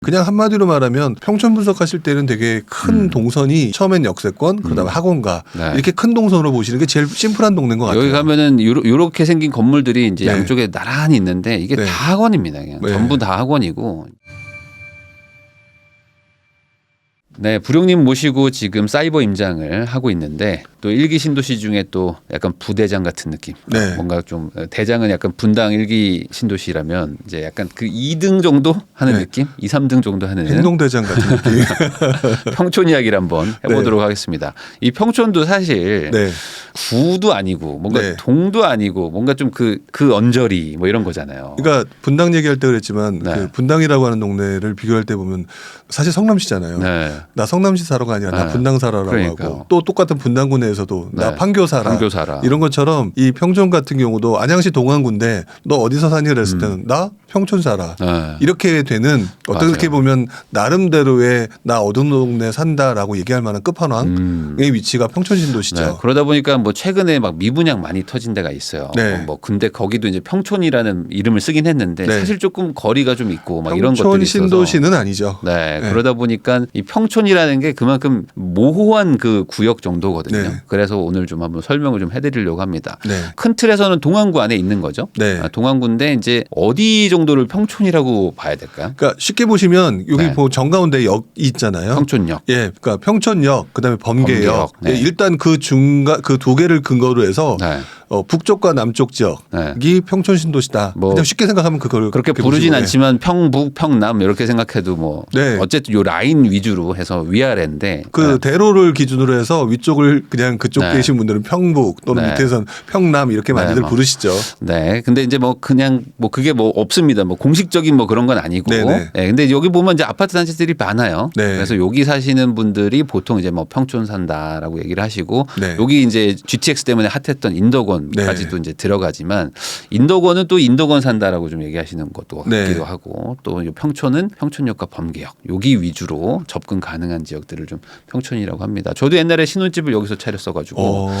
그냥 한마디로 말하면 평촌 분석하실 때는 되게 큰 동선이 처음엔 역세권, 그다음에 학원가 네. 이렇게 큰 동선으로 보시는 게 제일 심플한 동네인 것 같아요. 여기 가면은 요렇게 생긴 건물들이 이제 네. 양쪽에 나란히 있는데 이게 네. 다 학원입니다. 그냥 네. 전부 다 학원이고. 네, 부룡님 모시고 지금 사이버 임장을 하고 있는데 또 일기 신도시 중에 또 약간 부대장 같은 느낌. 네. 뭔가 좀 대장은 약간 분당 일기 신도시라면 이제 약간 그 2등 정도 하는 네. 느낌? 2, 3등 정도 하는 행동대장 같은 느낌. 평촌 이야기를 한번 해보도록 네. 하겠습니다. 이 평촌도 사실 네. 구도 아니고 뭔가 네. 동도 아니고 뭔가 좀 그 언저리 뭐 이런 거잖아요. 그러니까 분당 얘기할 때 그랬지만 네. 그 분당이라고 하는 동네를 비교할 때 보면 사실 성남시잖아요. 네. 나 성남시 사러가 아니라 나 네. 분당 사러라고 그러니까요. 하고 또 똑같은 분당구 내에서도 나 네. 판교 사라. 판교 살아. 이런 것처럼 이 평촌 같은 경우도 안양시 동안구인데 너 어디서 사니 그랬을 때는 나 평촌 살아. 네. 이렇게 되는 어떻게 맞아요. 보면 나름대로의 나 어느 동네 산다라고 얘기할 만한 끝판왕의 위치가 평촌 신도시죠. 네, 그러다 보니까 뭐 최근에 막 미분양 많이 터진 데가 있어요. 네. 뭐 근데 거기도 이제 평촌이라는 이름을 쓰긴 했는데 네. 사실 조금 거리가 좀 있고 막 이런 평촌 것들이 있어서 신도시는 아니죠. 네, 네. 그러다 보니까 이 평촌이라는 게 그만큼 모호한 그 구역 정도거든요. 네. 그래서 오늘 좀 한번 설명을 좀 해드리려고 합니다. 네. 큰 틀에서는 동안구 안에 있는 거죠. 네. 동안구인데 이제 어디 정도를 평촌이라고 봐야 될까요? 그러니까 쉽게 보시면 여기 네. 뭐 정가운데 역이 있잖아요. 평촌역. 예, 그러니까 평촌역, 그다음에 범계역. 범계역, 네. 예, 일단 그 중간 그 두 개를 근거로 해서 네. 북쪽과 남쪽 지역이 네. 평촌 신도시다. 뭐 그냥 쉽게 생각하면 그걸 그렇게 그렇게 부르진 보시고, 예. 않지만 평북, 평남 이렇게 생각해도 뭐 네. 어쨌든 요 라인 위주로 해서 위아래인데 그 대로를 기준으로 해서 위쪽을 그냥 그쪽 네. 계신 분들은 평북 또는 네. 밑에선 평남 이렇게 많이들 뭐. 부르시죠. 네. 근데 이제 뭐 그냥 뭐 그게 뭐 없습니다. 뭐 공식적인 뭐 그런 건 아니고. 네네. 네. 근데 여기 보면 이제 아파트 단지들이 많아요. 네. 그래서 여기 사시는 분들이 보통 이제 뭐 평촌 산다라고 얘기를 하시고 네. 여기 이제 GTX 때문에 핫했던 인덕원까지도 네. 이제 들어가지만 인덕원은 또 인덕원 산다라고 좀 얘기하시는 것도 네. 같기도 하고 또 평촌은 평촌역과 범계역 여기 위주로 접근 가능한 지역들을 좀 평촌이라고 합니다. 저도 옛날에 신혼집을 여기서 차렸어가지고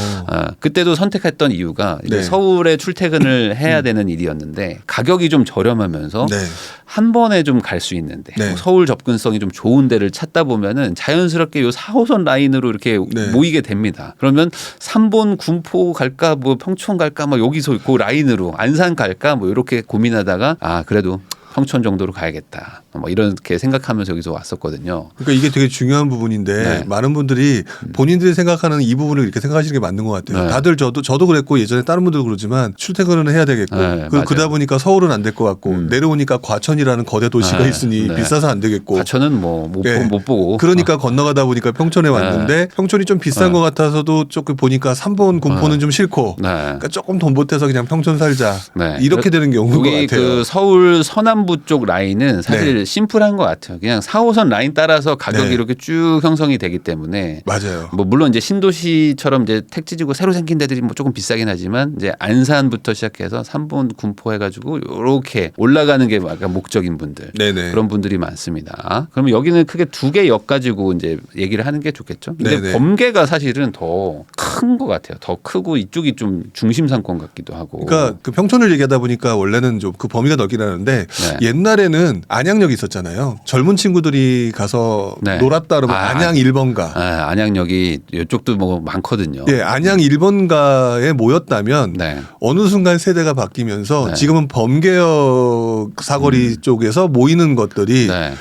그때도 선택했던 이유가 이제 네. 서울에 출퇴근을 해야 되는 일이었는데 가격이 좀 저렴하면서 네. 한 번에 좀 갈 수 있는데 네. 뭐 서울 접근성이 좀 좋은 데를 찾다 보면은 자연스럽게 요 4호선 라인으로 이렇게 네. 모이게 됩니다. 그러면 3번 군포 갈까 뭐 평촌 갈까 뭐 여기서 그 라인으로 안산 갈까 뭐 이렇게 고민하다가 그래도 평촌 정도로 가야겠다. 뭐 이렇게 생각하면서 여기서 왔었거든요. 그러니까 이게 되게 중요한 부분인데 네. 많은 분들이 본인들이 생각하는 이 부분을 이렇게 생각하시는 게 맞는 것 같아요. 네. 다들 저도 그랬고 예전에 다른 분들도 그러지만 출퇴근은 해야 되겠고 네, 그러다 맞아요. 보니까 서울은 안 될 것 같고 내려오니까 과천이라는 거대 도시가 네. 있으니 네. 비싸서 안 되겠고 과천은 뭐 못 보고. 그러니까 건너가다 보니까 평촌에 왔는데 평촌이 좀 비싼 것 같아서도 조금 보니까 3번 군포는 좀 싫고 네. 그러니까 조금 돈 보태서 그냥 평촌 살자 네. 이렇게 되는 경우인 것 여기 같아요. 그 서울 서남부 쪽 라인은 사실 네. 심플한 것 같아요. 그냥 4호선 라인 따라서 가격이 네. 이렇게 쭉 형성이 되기 때문에 맞아요. 뭐 물론 이제 신도시처럼 이제 택지지구 새로 생긴 데들이 뭐 조금 비싸긴 하지만 이제 안산부터 시작해서 3번 군포 해가지고 이렇게 올라가는 게 약간 목적인 분들 네네. 그런 분들이 많습니다. 그러면 여기는 크게 두 개 역 가지고 이제 얘기를 하는 게 좋겠죠. 근데 네네. 범계가 사실은 더 큰 것 같아요. 더 크고 이쪽이 좀 중심 상권 같기도 하고. 그러니까 그 평촌을 얘기하다 보니까 원래는 좀 그 범위가 넓긴 하는데 네. 옛날에는 안양역이 있었잖아요. 젊은 친구들이 가서 네. 놀았다 그러면 아, 안양 1번가. 안양역이 이쪽도 뭐 많거든요. 예, 안양 1번가에 모였다면 네. 어느 순간 세대가 바뀌면서 네. 지금은 범계역 사거리 쪽에서 모이는 것들이 네.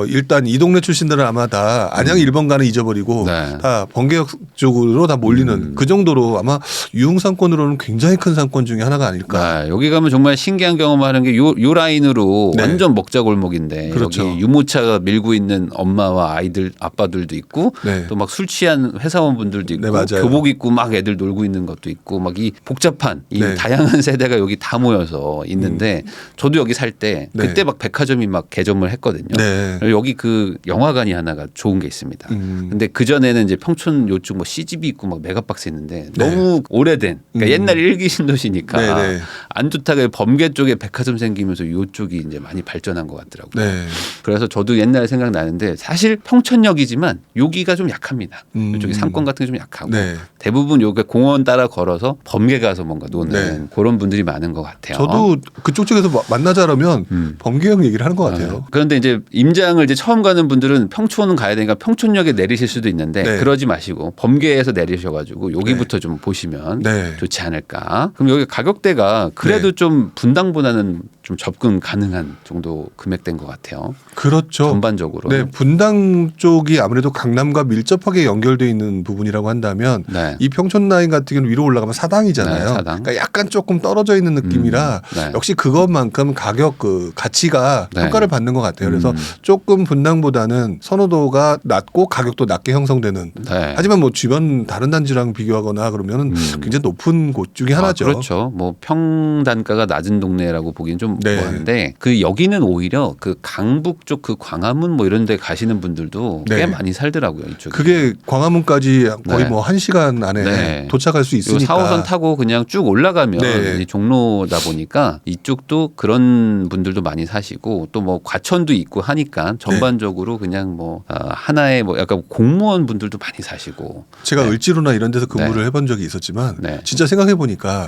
일단 이 동네 출신들은 아마 다 안양 1번가는 잊어버리고 네. 다 범계역 쪽으로 다 몰리는 그 정도로 아마 유흥상권으로는 굉장히 큰 상권 중에 하나가 아닐까. 네, 여기 가면 정말 신기한 경험하는 게 요 라인으로 네. 완전 먹자골목인데 그렇죠. 여기 유모차가 밀고 있는 엄마와 아이들 아빠들도 있고 네. 또 막 술 취한 회사원분들도 있고 네, 맞아요. 교복 입고 막 애들 놀고 있는 것도 있고 막 이 복잡한 이 네. 다양한 세대가 여기 다 모여서 있는데 저도 여기 살 때 네. 그때 막 백화점이 막 개점을 했거든요. 네. 여기 그 영화관이 하나가 좋은 게 있습니다. 근데 그 전에는 이제 평촌 요쪽 뭐 CGV 있고 막 메가박스 있는데 너무 오래된 그러니까 옛날 일기 신도시니까 네, 네. 안 좋다가 범계 쪽에 백화점 생기면서 요쪽이 이제 많이 발전한 것 같더라고요. 네. 그래서 저도 옛날에 생각나는데 사실 평촌역이지만 여기가 좀 약합니다. 이쪽이 상권 같은 게 좀 약하고 네. 대부분 여기 공원 따라 걸어서 범계 가서 뭔가 노는 네. 그런 분들이 많은 것 같아요. 저도 그쪽 쪽에서 만나자라면 범계형 얘기를 하는 것 같아요. 그런데 이제 임장을 이제 처음 가는 분들은 평촌은 가야 되니까 평촌역에 내리실 수도 있는데 네. 그러지 마시고 범계에서 내리셔가지고 여기부터 좀 보시면 네. 좋지 않을까. 그럼 여기 가격대가 그래도 네. 좀 분당보다는 좀 접근 가능한 정도 금액대인 것 같아요. 그렇죠. 전반적으로. 네, 분당 쪽이 아무래도 강남과 밀접하게 연결돼 있는 부분이라고 한다면 네. 이 평촌 라인 같은 경우는 위로 올라가면 사당이잖아요. 네, 사당. 그러니까 약간 조금 떨어져 있는 느낌이라 네. 역시 그것만큼 가격 그 가치가 네. 평가를 받는 것 같아요. 그래서 조금 분당보다는 선호도가 낮고 가격도 낮게 형성되는. 네. 하지만 뭐 주변 다른 단지랑 비교하거나 그러면은 굉장히 높은 곳 중에 하나죠. 그렇죠. 뭐 평단가가 낮은 동네라고 보기엔 좀 네. 뭐한데 그 여기는 오히려 그 강북 쪽 그 광화문 뭐 이런 데 가시는 분들도 네. 꽤 많이 살더라고요. 이쪽에. 그게 광화문까지 거의 네. 뭐 1시간 안에 네. 도착할 수 그리고 있으니까. 4호선 타고 그냥 쭉 올라가면 네. 이 종로다 보니까 이쪽도 그런 분들도 많이 사시고 또 뭐 과천도 있고 하니까 전반적으로 그냥 뭐 하나의 뭐 약간 공무원 분들도 많이 사시고. 제가 네. 을지로나 이런 데서 근무를 해본 적이 있었지만 네. 진짜 생각해 보니까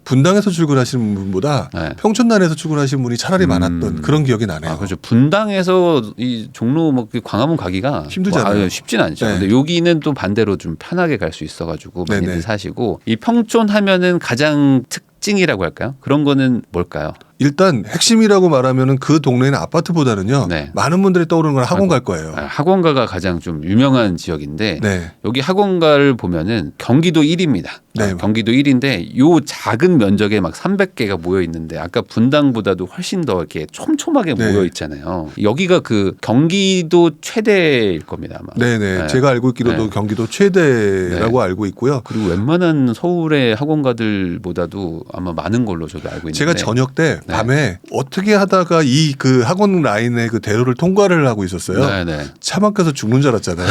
분당에서 출근하시는 분보다 네. 평촌단에서 출근하시는 분이 차라리 많았던 그런 기억이 나네요. 아, 그렇죠. 분당에서 이 종로 뭐 광화문 가기가 힘들잖아요. 뭐, 쉽진 않죠. 네. 근데 여기는 또 반대로 좀 편하게 갈 수 있어가지고 많이들 네네. 사시고 이 평촌 하면은 가장 특징이라고 할까요? 그런 거는 뭘까요? 일단 핵심이라고 말하면은 그 동네는 아파트보다는요. 네. 많은 분들이 떠오르는 건 학원 갈 거예요. 학원가가 가장 좀 유명한 지역인데 네. 여기 학원가를 보면은 경기도 1위입니다. 네. 경기도 1위인데 요 작은 면적에 막 300개가 모여 있는데 아까 분당보다도 훨씬 더 이렇게 촘촘하게 네. 모여 있잖아요. 여기가 그 경기도 최대일 겁니다 아마. 네네. 네. 제가 알고 있기로도 네. 경기도 최대라고 알고 있고요. 그리고 웬만한 서울의 학원가들보다도 아마 많은 걸로 저도 알고 있는데 제가 저녁 때 네. 밤에 어떻게 하다가 이 그 학원 라인의 그 대로를 통과를 하고 있었어요. 네네. 차 막혀서 죽는 줄 알았잖아요.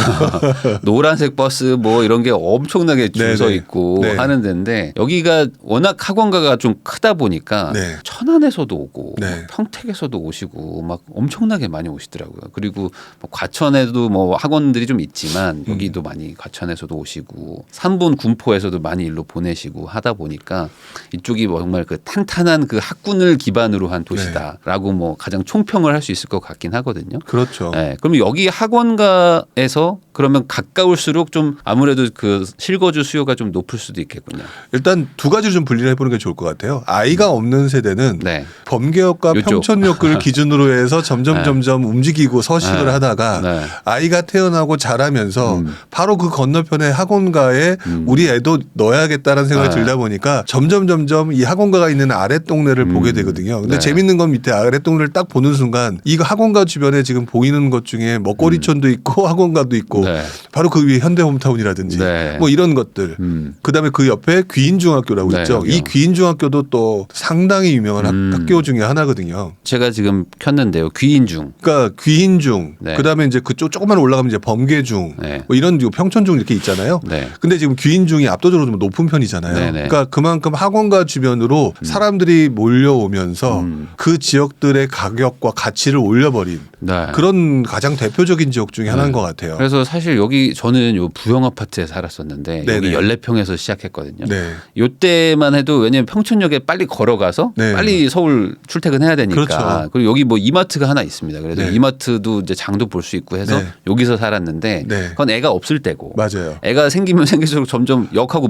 노란색 버스 뭐 이런 게 엄청나게 줄 서 네네. 있고 네. 하는 데인데 여기가 워낙 학원가가 좀 크다 보니까 네. 천안에서도 오고 네. 평택에서도 오시고 막 엄청나게 많이 오시더라고요. 그리고 뭐 과천에도 뭐 학원들이 좀 있지만 여기도 많이 과천에서도 오시고 삼본 군포에서도 많이 일로 보내시고 하다 보니까 이쪽이 정말 그 탄탄한 그 학군을 기반으로 한 도시다라고 뭐 가장 총평을 할 수 있을 것 같긴 하거든요. 그렇죠. 네, 그럼 여기 학원가에서 그러면 가까울수록 좀 아무래도 그 실거주 수요가 좀 높을 수도 있겠군요. 일단 두 가지를 좀 분리를 해보는 게 좋을 것 같아요. 아이가 없는 세대는 네. 범계역과 요쪽. 평촌역을 기준으로 해서 점점 네. 점점 움직이고 서식을 네. 하다가 네. 아이가 태어나고 자라면서 바로 그 건너편에 학원가에 우리 애도 넣어야겠다는 생각이 네. 들다 보니까 점점 이 학원가가 있는 아랫 동네를 보게 되거든요. 근데 네. 재밌는 건 밑에 아랫 동네를 딱 보는 순간 이 학원가 주변에 지금 보이는 것 중에 먹거리촌도 있고 학원가도 있고 네. 바로 그 위에 현대홈타운이라든지 네. 뭐 이런 것들. 그다음에 그 옆에 귀인중학교라고 네, 있죠. 여기요. 이 귀인중학교도 또 상당히 유명한 학교 중에 하나거든요. 제가 지금 켰는데요. 귀인중. 그러니까 귀인중, 네. 그다음에 이제 그쪽 조금만 올라가면 이제 범계중, 네. 뭐 이런 평촌중 이렇게 있잖아요. 네. 근데 지금 귀인중이 압도적으로 좀 높은 편이잖아요. 네네. 그러니까 그만큼 학원가 주변으로 사람들이 몰려오면서 그 지역들의 가격과 가치를 올려버린 네. 그런 가장 대표적인 지역 중에 하나인 것 같아요. 그래서 사실 여기 저는 요 부영 아파트에 살았었는데 네네. 여기 14평에서 시작했거든요. 네. 요때만 해도 왜냐면 평촌역에 빨리 걸어가서 네. 빨리 서울 출퇴근해야 되니까. 그렇죠. 그리고 여기 뭐 이마트가 하나 있습니다. 그래서 네. 이마트도 이제 장도 볼 수 있고 해서 네. 여기서 살았는데 네. 그건 애가 없을 때고. 맞아요. 애가 생기면 생길수록 점점 역하고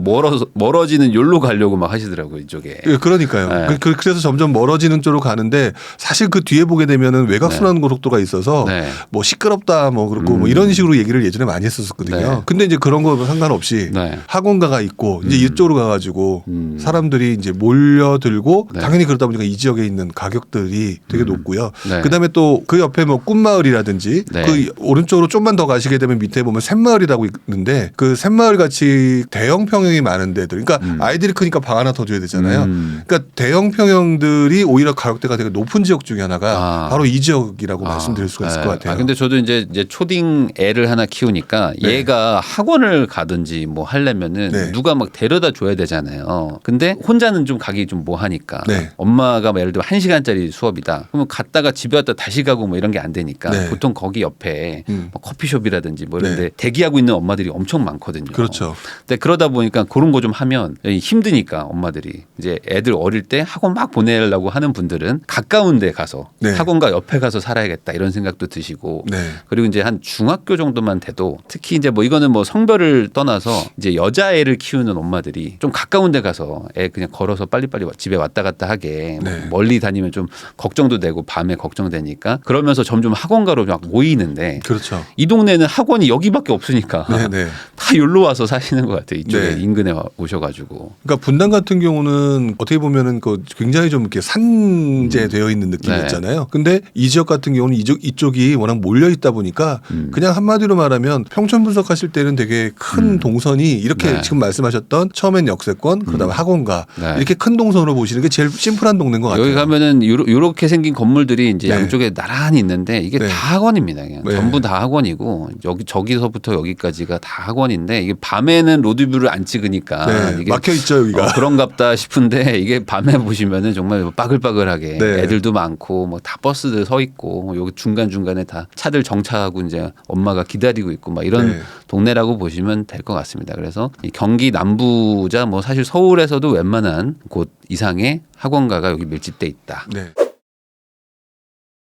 멀어지는 요로 가려고 막 하시더라고요, 이쪽에. 예, 그러니까요. 네. 그래서 점점 멀어지는 쪽으로 가는데 사실 그 뒤에 보게 되면은 외곽순환고속도로가 있어서 네. 뭐 시끄럽다 뭐 그렇고 뭐 이런 식으로 얘기를 예전에 많이 했었거든요. 네. 근데 이제 그런 거 상관없이 네. 학원가가 있고 이제 이쪽으로 가가지고 사람들이 이제 몰려들고 네. 당연히 그러다 보니까 이 지역에 있는 가격들이 되게 높고요. 네. 그다음에 또 그 옆에 뭐 꿈마을이라든지 네. 그 오른쪽으로 좀만 더 가시게 되면 밑에 보면 샘마을이라고 있는데 그 샘마을 같이 대형 평형이 많은 데들. 그러니까 아이들이 크니까 방 하나 더 줘야 되잖아요. 그러니까 대형 평형들이 오히려 가격대가 되게 높은 지역 중에 하나가 아. 바로 이 지역이라고 말씀드릴 말씀드릴 수가 있을 것 같아요. 근데 저도 이제 초딩 애를 하나 키우니까 네. 얘가 학원을 가든지 뭐 하려면은 네. 누가 막 데려다 줘야 되잖아요. 근데 혼자는 좀 가기 좀 뭐하니까 네. 엄마가 뭐 예를 들면 1시간짜리 수업이다. 그러면 갔다가 집에 왔다 다시 가고 뭐 이런 게 안 되니까 네. 보통 거기 옆에 뭐 커피숍이라든지 뭐 이런데 네. 대기하고 있는 엄마들이 엄청 많거든요. 그렇죠. 근데 그러다 보니까 그런 거 좀 하면 힘드니까 엄마들이 이제 애들 어릴 때 학원 막 보내려고 하는 분들은 가까운 데 가서 네. 학원가 옆에 가서 살아야겠다 이런 생각도 드시고 네. 그리고 이제 한 중학교 정도만 돼도 특히 이제 뭐 이거는 뭐 성별을 떠나서 이제 여자애를 키우는 엄마들이 좀 가까운 데 가서 애 그냥 걸어서 빨리빨리 집에 왔다 갔다 하게 뭐 네. 멀리 다니면 좀 걱정도 되고 밤에 걱정되니까 그러면서 점점 학원가로 막 모이는데 그렇죠. 이 동네는 학원이 여기밖에 없으니까 네네. 다 여기로 와서 사시는 것 같아요. 이쪽에 네. 인근에 오셔가지고. 그러니까 분당 같은 경우는 어떻게 보면은 그 굉장히 좀 이렇게 산재되어 있는 느낌이 네. 있잖아요. 근데 이 지역 같은 경우는 이쪽이 워낙 몰려 있다 보니까 그냥 한마디로 말하면 평촌 분석하실 때는 되게 큰 동선이 이렇게 네. 지금 말씀하셨던 처음엔 역세권, 그다음에 학원가 네. 이렇게 큰 동선으로 보시는 게 제일 심플한 동네인 것 같아요. 여기 가면은 요렇게 생긴 건물들이 이제 네. 양쪽에 나란히 있는데 이게 네. 다 학원입니다. 그냥 네. 전부 다 학원이고 저기서부터 여기까지가 다 학원인데 이게 밤에는 로드뷰를 안 찍으니까 네. 이게 막혀 있죠 여기가. 그런갑다 싶은데 이게 밤에 보시면은 정말 빠글빠글하게 네. 애들도 많고 뭐 다 버스들 서 있고 뭐 여기 중간 중간에 다 차들 정차하고 이제 엄마가 기다리고 있고 막 이런 네. 동네라고 보시면 될 것 같습니다. 그래서 이 경기 남부자 뭐 사실 서울에서도 웬만한 곳 이상의 학원가가 여기 밀집돼 있다. 네.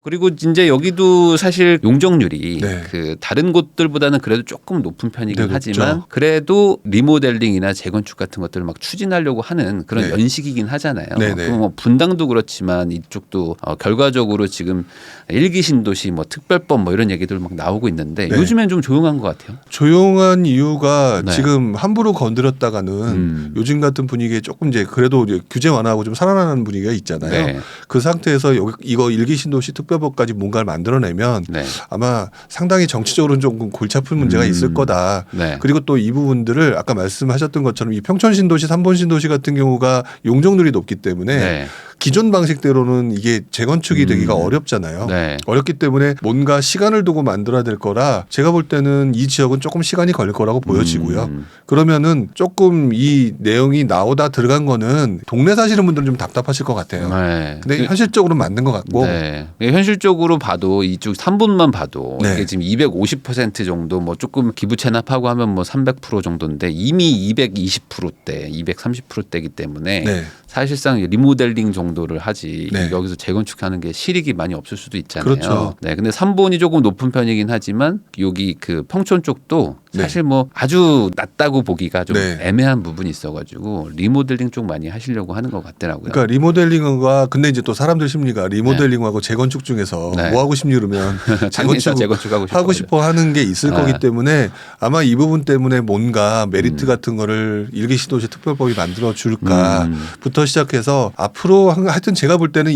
그리고 이제 여기도 사실 용적률이 네. 그 다른 곳들보다는 그래도 조금 높은 편이긴 네, 하지만 높죠. 그래도 리모델링이나 재건축 같은 것들을 막 추진하려고 하는 그런 네. 연식이긴 하잖아요. 네, 네. 그럼 뭐 분당도 그렇지만 이쪽도 결과적으로 지금 일기 신도시 뭐 특별법 뭐 이런 얘기들 막 나오고 있는데 네. 요즘엔 좀 조용한 것 같아요. 조용한 이유가 네. 지금 함부로 건드렸다가는 요즘 같은 분위기에 조금 이제 그래도 이제 규제 완화하고 좀 살아나는 분위기가 있잖아요. 네. 그 상태에서 이거 일기 신도시 특별법까지 뭔가를 만들어내면 네. 아마 상당히 정치적으로는 조금 골치 아픈 문제가 있을 거다. 네. 그리고 또 이 부분들을 아까 말씀하셨던 것처럼 이 평촌 신도시, 삼본 신도시 같은 경우가 용적률이 높기 때문에 네. 기존 방식대로는 이게 재건축이 되기가 어렵잖아요. 네. 어렵기 때문에 뭔가 시간을 두고 만들어야 될 거라 제가 볼 때는 이 지역은 조금 시간이 걸릴 거라고 보여지고요. 그러면은 조금 이 내용이 나오다 들어간 거는 동네 사시는 분들은 좀 답답하실 것 같아요. 네. 근데 현실적으로 맞는 것 같고 네. 현실적으로 봐도 이쪽 3분만 봐도 네. 이게 지금 250% 정도 뭐 조금 기부 체납하고 하면 뭐 300% 정도인데 이미 220%대, 230%대이기 때문에 네. 사실상 리모델링 정도를 하지 네. 여기서 재건축하는 게 실익이 많이 없을 수도 있잖아요. 그렇죠. 네. 근데 3본이 조금 높은 편이긴 하지만 여기 그 평촌 쪽도 네. 사실 뭐 아주 낮다고 보기가 좀 네. 애매한 부분이 있어가지고 리모델링 쪽 많이 하시려고 하는 것 같더라고요. 그러니까 리모델링과 근데 이제 또 사람들 심리가 리모델링하고 재건축 중에서 네. 뭐 하고 싶니 그러면 재건축하고 하고 싶어 하는 게 있을 네. 거기 때문에 아마 이 부분 때문에 뭔가 메리트 같은 거를 일기시도시 특별법이 만들어 줄까부터 시작해서 앞으로 하여튼 제가 볼 때는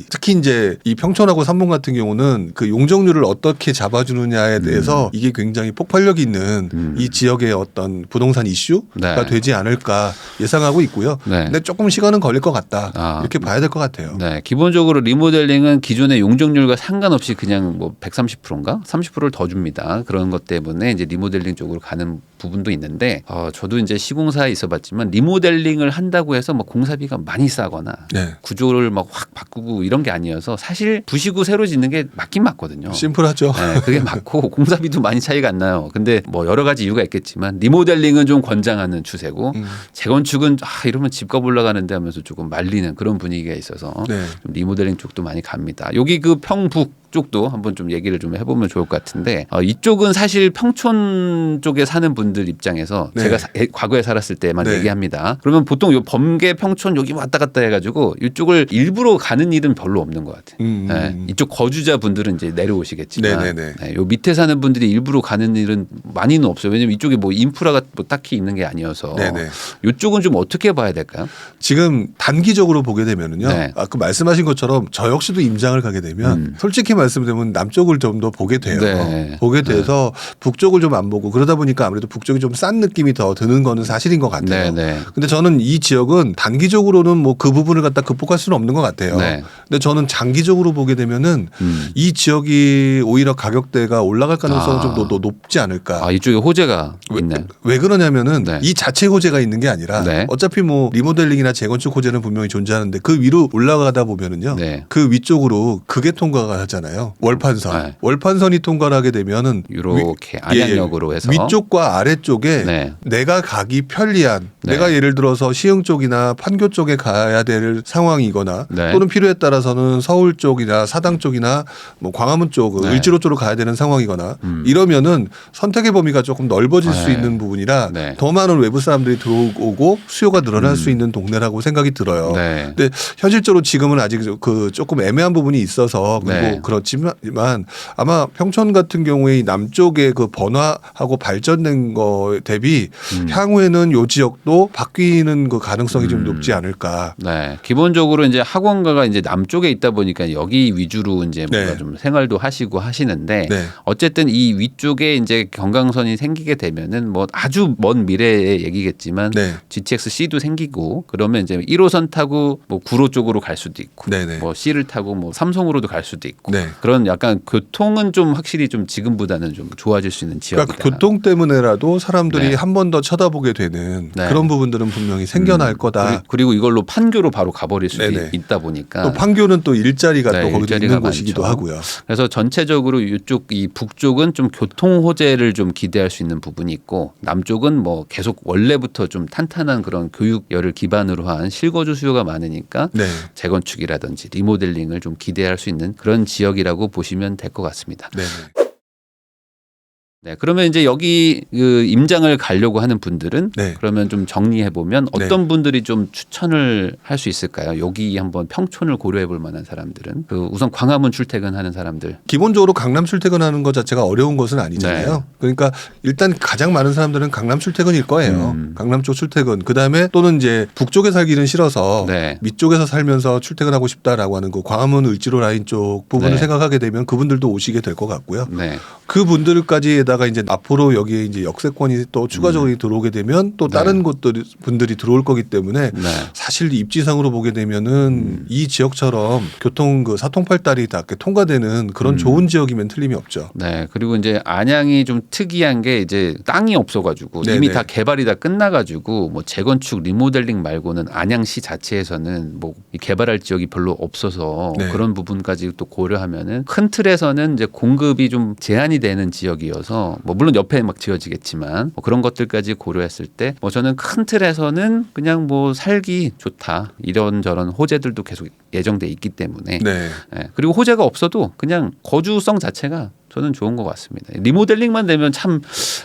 특히 이제 이 평촌하고 삼본 같은 경우는 그 용적률을 어떻게 잡아주느냐에 대해서 이게 굉장히 폭발력 있는 이 지역의 어떤 부동산 이슈가 네. 되지 않을까 예상하고 있고요. 네. 근데 조금 시간은 걸릴 것 같다. 이렇게 봐야 될 것 같아요. 네, 기본적으로 리모델링은 기존의 용적률과 상관없이 그냥 뭐 130%인가 30%를 더 줍니다. 그런 것 때문에 이제 리모델링 쪽으로 가는 부분도 있는데 저도 이제 시공사에 있어봤지만 리모델링을 한다고 해서 뭐 공사비가 많이 싸거나 네. 구조를 막 확 바꾸고 이런 게 아니어서 사실 부시고 새로 짓는 게 맞긴 맞거든요. 심플하죠. 네, 그게 맞고 공사비도 많이 차이가 안 나요. 근데 뭐 여러 가지 이유가 있겠지만 리모델링은 좀 권장하는 추세고 재건축은 이러면 집값 올라가는데 하면서 조금 말리는 그런 분위기가 있어서 네. 좀 리모델링 쪽도 많이 갑니다. 여기 그 평북 쪽도 한번 좀 얘기를 좀 해보면 좋을 것 같은데 이쪽은 사실 평촌 쪽에 사는 분들 입장에서 네. 제가 과거에 살았을 때만 네. 얘기합니다. 그러면 보통 요 범계 평촌 여기 왔다 갔다 해가지고 이쪽을 일부러 가는 일은 별로 없는 것 같아요. 네. 이쪽 거주자 분들은 이제 내려오시겠지만 네네네. 네. 요 밑에 사는 분들이 일부러 가는 일은 많이는 없어요. 왜냐면 이쪽에 뭐 인프라가 뭐 딱히 있는 게 아니어서 네네. 이쪽은 좀 어떻게 봐야 될까요? 지금 단기적으로 보게 되면은요. 네. 아까 말씀하신 것처럼 저 역시도 임장을 가게 되면 솔직히 말씀드리면 남쪽을 좀 더 보게 돼요. 네. 보게 돼서 북쪽을 좀 안 보고 그러다 보니까 아무래도 북쪽이 좀 싼 느낌이 더 드는 거는 사실인 것 같아요. 네. 근데 저는 이 지역은 단기적으로는 뭐 그 부분을 갖다 극복할 수는 없는 것 같아요. 네. 근데 저는 장기적으로 보게 되면은 이 지역이 오히려 가격대가 올라갈 가능성은 좀 더 높지 않을까. 아, 이쪽에 호재가 있네. 왜 그러냐면은 네. 이 자체 호재가 있는 게 아니라 네. 어차피 뭐 리모델링이나 재건축 호재는 분명히 존재하는데 그 위로 올라가다 보면은요. 네. 그 위쪽으로 그게 통과가 하잖아요. 월판선. 네. 월판선이 통과를 하게 되면은 이렇게 안양역으로 해서 위쪽과 아래쪽에 네. 내가 가기 편리한 네. 내가 예를 들어서 시흥 쪽이나 판교 쪽에 가야 될 상황이거나 네. 또는 필요에 따라서는 서울 쪽이나 사당 쪽이나 뭐 광화문 쪽, 네. 을지로 쪽으로 가야 되는 상황이거나 이러면은 선택의 범위가 조금 넓어질 수 네. 있는 부분이라 네. 더 많은 외부 사람들이 들어오고 수요가 늘어날 수 있는 동네라고 생각이 들어요. 네. 근데 현실적으로 지금은 아직 그 조금 애매한 부분이 있어서 그리고 네. 그렇지만 아마 평촌 같은 경우에 이 남쪽에 그 번화하고 발전된 거 대비 향후에는 요 지역도 바뀌는 그 가능성이 좀 높지 않을까. 네. 기본적으로 이제 학원가가 이제 남쪽에 있다 보니까 여기 위주로 이제 뭔가 네. 좀 생활도 하시고 하시는데 네. 어쨌든 이 위쪽에 이제 경강선이 생기게 되면은 뭐 아주 먼 미래의 얘기겠지만 네. GTX-C도 생기고 그러면 이제 1호선 타고 뭐 구로 쪽으로 갈 수도 있고 네네. 뭐 C를 타고 뭐 삼성으로도 갈 수도 있고 네. 그런 약간 교통은 좀 확실히 좀 지금보다는 좀 좋아질 수 있는 지역이다. 그러니까 교통 때문에라도 사람들이 네. 한 번 더 쳐다보게 되는 네. 그런 부분들은 분명히 생겨날 거다. 그리고 이걸로 판교로 바로 가버릴 수도 네네. 있다 보니까 또 판교는 또 일자리가 네, 또 거기도 일자리가 있는 곳이기도 많죠. 하고요. 그래서 전체적으로 이쪽 이 북쪽은 좀 교통 호재를 좀 기대할 수 있는 부분이 있고 남쪽은 뭐 계속 원래부터 좀 탄탄한 그런 교육열을 기반으로 한 실거주 수요가 많으니까 네. 재건축이라든지 리모델링을 좀 기대할 수 있는 그런 지역이라고 보시면 될 것 같습니다. 네. 네, 그러면 이제 여기 그 임장을 가려고 하는 분들은 네. 그러면 좀 정리해 보면 어떤 분들이 좀 추천을 할 수 있을까요? 여기 한번 평촌을 고려해 볼 만한 사람들은 그 우선 광화문 출퇴근하는 사람들. 기본적으로 강남 출퇴근하는 것 자체가 어려운 것은 아니잖아요. 네. 그러니까 일단 가장 많은 사람들은 강남 출퇴근일 거예요. 강남 쪽 출퇴근. 그다음에 또는 이제 북쪽에 살기는 싫어서 네. 밑쪽에서 살면서 출퇴근하고 싶다라고 하는 그 광화문 을지로 라인 쪽 부분을 네. 생각하게 되면 그분들도 오시게 될 것 같고요. 네. 그분들까지에다가 이제 앞으로 여기에 이제 역세권이 또 추가적으로 들어오게 되면 또 다른 곳들 분들이 들어올 거기 때문에 네. 사실 입지상으로 보게 되면은 이 지역처럼 교통 그 사통팔달이 다 이렇게 통과되는 그런 좋은 지역이면 틀림이 없죠. 네. 그리고 이제 안양이 좀 특이한 게 이제 땅이 없어가지고 네네. 이미 다 개발이 다 끝나가지고 뭐 재건축 리모델링 말고는 안양시 자체에서는 뭐 개발할 지역이 별로 없어서 네. 그런 부분까지 또 고려하면은 큰 틀에서는 이제 공급이 좀 제한이 되는 지역이어서 뭐 물론 옆에 막 지어지겠지만 뭐 그런 것들까지 고려했을 때 뭐 저는 큰 틀에서는 그냥 뭐 살기 좋다 이런저런 호재들도 계속 예정돼 있기 때문에 네. 예, 그리고 호재가 없어도 그냥 거주성 자체가 저는 좋은 것 같습니다. 리모델링만 되면 참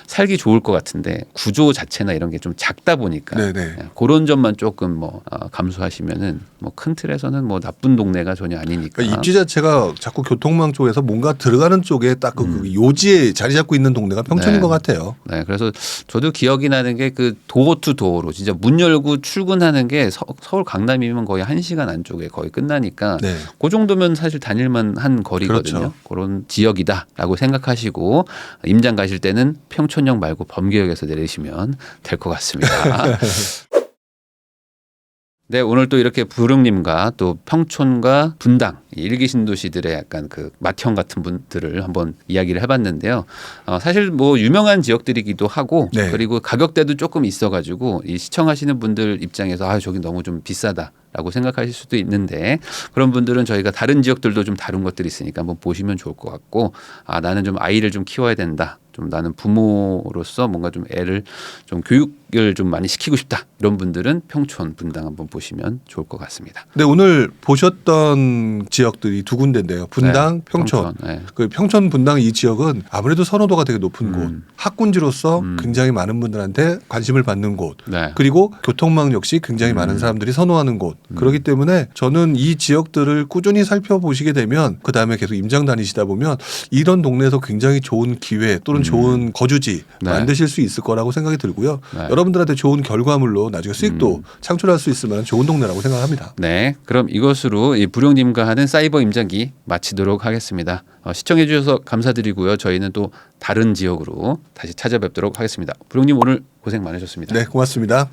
살기 좋을 것 같은데 구조 자체나 이런 게 좀 작다 보니까 네네. 예, 그런 점만 조금 뭐 감수하시면은 뭐 큰 틀에서는 뭐 나쁜 동네가 전혀 아니니까. 그러니까 입지 자체가 자꾸 교통망 쪽에서 뭔가 들어가는 쪽에 딱 그 요지에 자리 잡고 있는 동네가 평촌인 네. 것 같아요. 네, 그래서 저도 기억이 나는 게 그 도어 투 도어로 진짜 문 열고 출근하는 게 서울 강남이면 거의 1시간 안쪽에 거의 끝나니까 네. 그 정도면 사실 다닐만 한 거리거든요. 그렇죠. 그런 지역이다라고 생각하시고 임장 가실 때는 평촌역 말고 범계역에서 내리시면 될 것 같습니다. 네, 오늘 또 이렇게 부릉님과 또 평촌과 분당 일기 신도시들의 약간 그 맏형 같은 분들을 한번 이야기를 해봤는데요. 사실 뭐 유명한 지역들이기도 하고 네. 그리고 가격대도 조금 있어가지고 이 시청하시는 분들 입장에서 아 저기 너무 좀 비싸다라고 생각하실 수도 있는데 그런 분들은 저희가 다른 지역들도 좀 다른 것들이 있으니까 한번 보시면 좋을 것 같고 아 나는 좀 아이를 좀 키워야 된다. 좀 나는 부모로서 뭔가 좀 애를 좀 교육을 좀 많이 시키고 싶다. 이런 분들은 평촌 분당 한번 보시면 좋을 것 같습니다. 네, 오늘 보셨던 지역들이 두 군데인데요. 분당, 네, 평촌. 네. 그 평촌 분당 이 지역은 아무래도 선호도가 되게 높은 곳, 학군지로서 굉장히 많은 분들한테 관심을 받는 곳, 네. 그리고 교통망 역시 굉장히 많은 사람들이 선호하는 곳. 그렇기 때문에 저는 이 지역들을 꾸준히 살펴보시게 되면 그다음에 계속 임장 다니시다 보면 이런 동네에서 굉장히 좋은 기회 또는 좋은 거주지 네. 만드실 수 있을 거라고 생각이 들고요. 네. 여러분들한테 좋은 결과물로 나중에 수익도 창출할 수 있을 만한 좋은 동네라고 생각합니다. 네, 그럼 이것으로 이 부룡님과 하는 사이버 임장기 마치도록 하겠습니다. 시청해 주셔서 감사드리고요. 저희는 또 다른 지역으로 다시 찾아뵙도록 하겠습니다. 부룡님 오늘 고생 많으셨습니다. 네, 고맙습니다.